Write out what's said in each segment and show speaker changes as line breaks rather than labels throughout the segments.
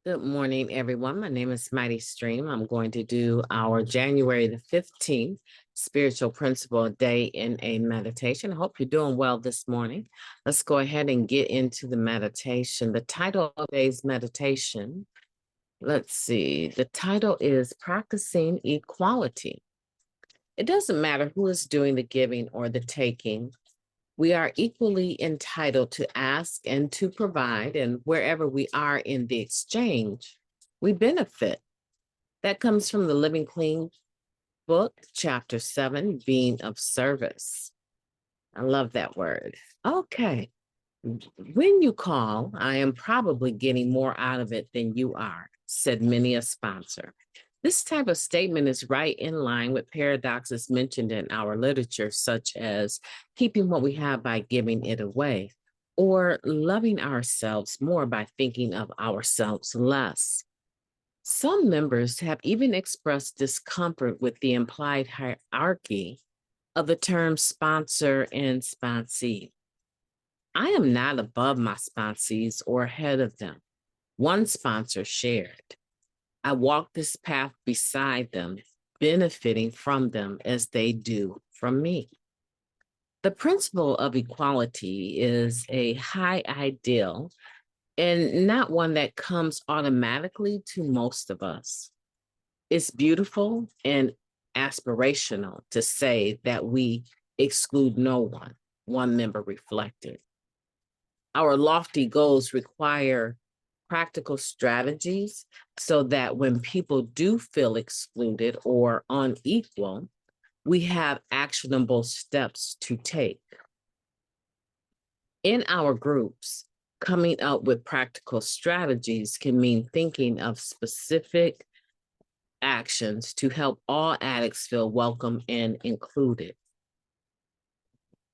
Good morning, everyone. My name is MightyStream. I'm going to do our January the 15th spiritual principle day in a meditation. I hope you're doing well this morning. Let's go ahead and get into the meditation. The title of today's meditation, let's see, the title is Practicing Equality. It doesn't matter who is doing the giving or the taking. We are equally entitled to ask and to provide, and wherever we are in the exchange, we benefit. That comes from the Living Clean book, chapter 7, being of service. I love that word. Okay. When you call, I am probably getting more out of it than you are, said many a sponsor. This type of statement is right in line with paradoxes mentioned in our literature, such as keeping what we have by giving it away, or loving ourselves more by thinking of ourselves less. Some members have even expressed discomfort with the implied hierarchy of the terms sponsor and sponsee. I am not above my sponsees or ahead of them. One sponsor shared, I walk this path beside them, benefiting from them as they do from me. The principle of equality is a high ideal and not one that comes automatically to most of us. It's beautiful and aspirational to say that we exclude no one, one member reflected. Our lofty goals require practical strategies so that when people do feel excluded or unequal, we have actionable steps to take. In our groups, coming up with practical strategies can mean thinking of specific actions to help all addicts feel welcome and included.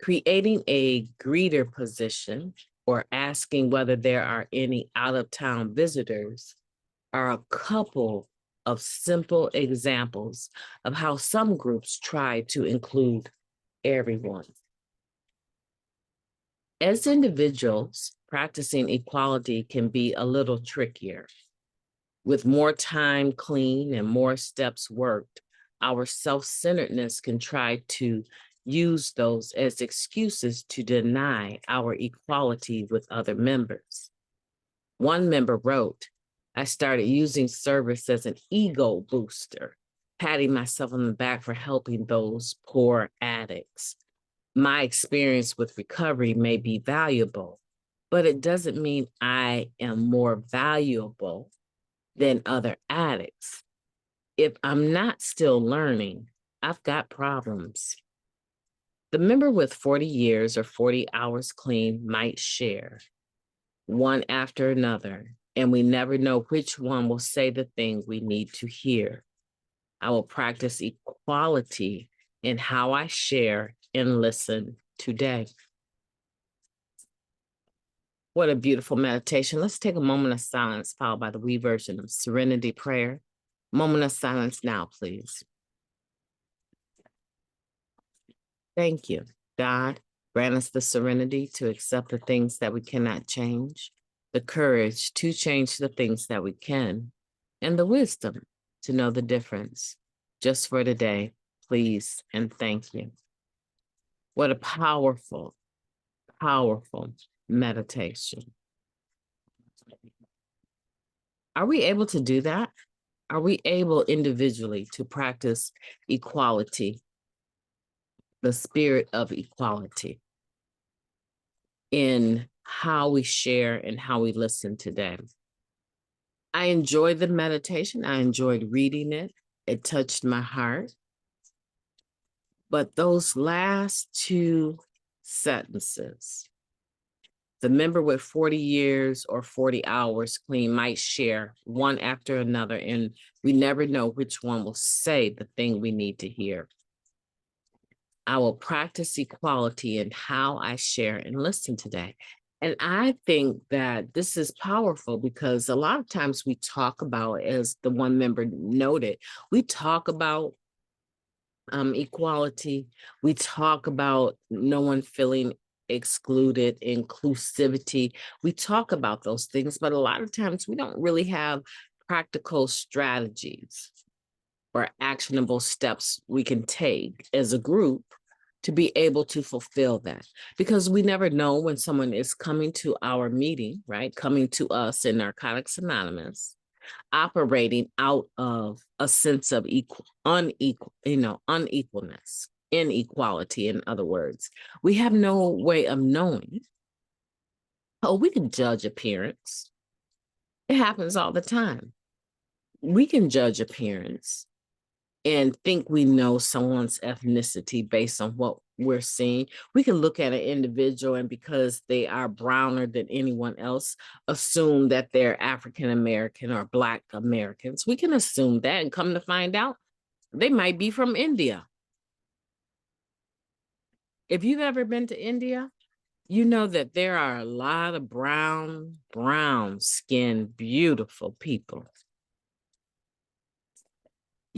Creating a greeter position or asking whether there are any out-of-town visitors are a couple of simple examples of how some groups try to include everyone. As individuals, practicing equality can be a little trickier. With more time clean and more steps worked, our self-centeredness can try to use those as excuses to deny our equality with other members. One member wrote, I started using service as an ego booster, patting myself on the back for helping those poor addicts. My experience with recovery may be valuable, but it doesn't mean I am more valuable than other addicts. If I'm not still learning, I've got problems. The member with 40 years or 40 hours clean might share, one after another, and we never know which one will say the thing we need to hear. I will practice equality in how I share and listen today. What a beautiful meditation. Let's take a moment of silence, followed by the we version of Serenity Prayer. Moment of silence now, please. Thank you, God. Grant us the serenity to accept the things that we cannot change, the courage to change the things that we can, and the wisdom to know the difference. Just for today, please and thank you. What a powerful, powerful meditation. Are we able to do that? Are we able individually to practice equality, the spirit of equality in how we share and how we listen today? I enjoyed the meditation. I enjoyed reading it. It touched my heart. But those last two sentences, the member with 40 years or 40 hours clean might share one after another, and we never know which one will say the thing we need to hear. I will practice equality in how I share and listen today. And I think that this is powerful because a lot of times we talk about, as the one member noted, we talk about equality. We talk about no one feeling excluded, inclusivity. We talk about those things, but a lot of times we don't really have practical strategies or actionable steps we can take as a group to be able to fulfill that. Because we never know when someone is coming to our meeting, right? Coming to us in Narcotics Anonymous, operating out of a sense of unequalness, inequality, in other words. We have no way of knowing. Oh, we can judge appearance. It happens all the time. We can judge appearance and think we know someone's ethnicity based on what we're seeing. We can look at an individual and because they are browner than anyone else, assume that they're African American or Black Americans. We can assume that and come to find out they might be from India. If you've ever been to India, you know that there are a lot of brown skinned, beautiful people.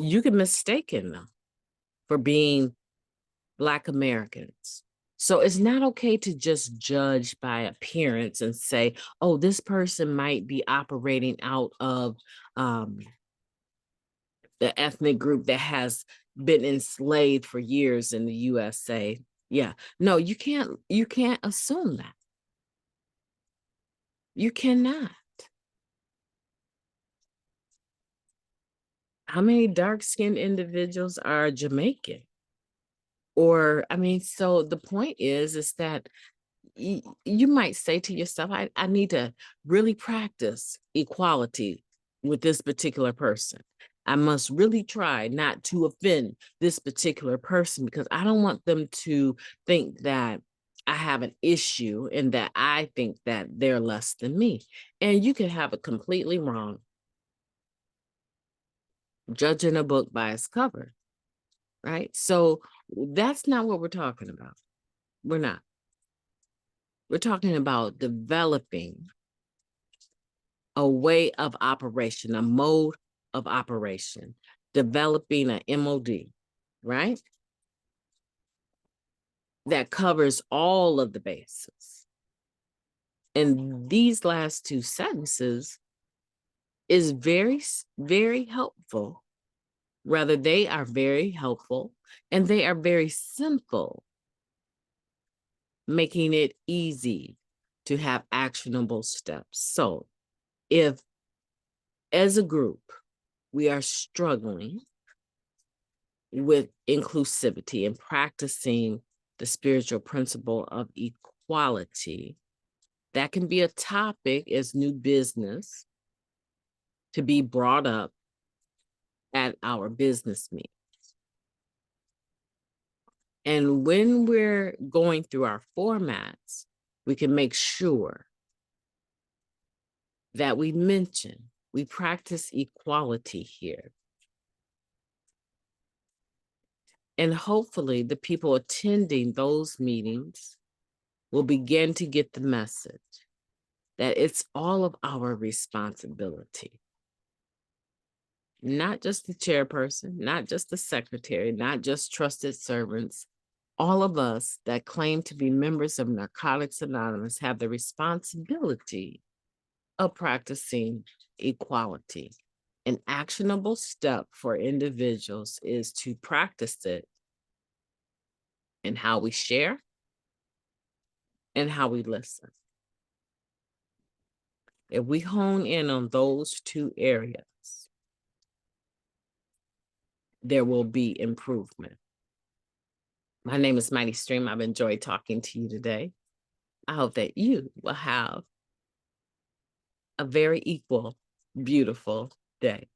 You can mistake them for being Black Americans. So it's not okay to just judge by appearance and say, oh, this person might be operating out of the ethnic group that has been enslaved for years in the USA. Yeah, no, you can't assume that. You cannot. How many dark-skinned individuals are Jamaican? Or, I mean, so the point is that you might say to yourself, I need to really practice equality with this particular person. I must really try not to offend this particular person because I don't want them to think that I have an issue and that I think that they're less than me. And you can have it completely wrong. Judging a book by its cover, right? So that's not what we're talking about. We're not. We're talking about developing a way of operation, a mode of operation, developing an MOD, right? That covers all of the bases. And these last two sentences is very, very helpful. Rather, they are very helpful and they are very simple, making it easy to have actionable steps. So if as a group, we are struggling with inclusivity and practicing the spiritual principle of equality, that can be a topic as new business to be brought up at our business meeting. And when we're going through our formats, we can make sure that we practice equality here. And hopefully the people attending those meetings will begin to get the message that it's all of our responsibility. Not just the chairperson, not just the secretary, not just trusted servants. All of us that claim to be members of Narcotics Anonymous have the responsibility of practicing equality. An actionable step for individuals is to practice it in how we share and how we listen. If we hone in on those two areas, there will be improvement. My name is MightyStream. I've enjoyed talking to you today. I hope that you will have a very equal, beautiful day.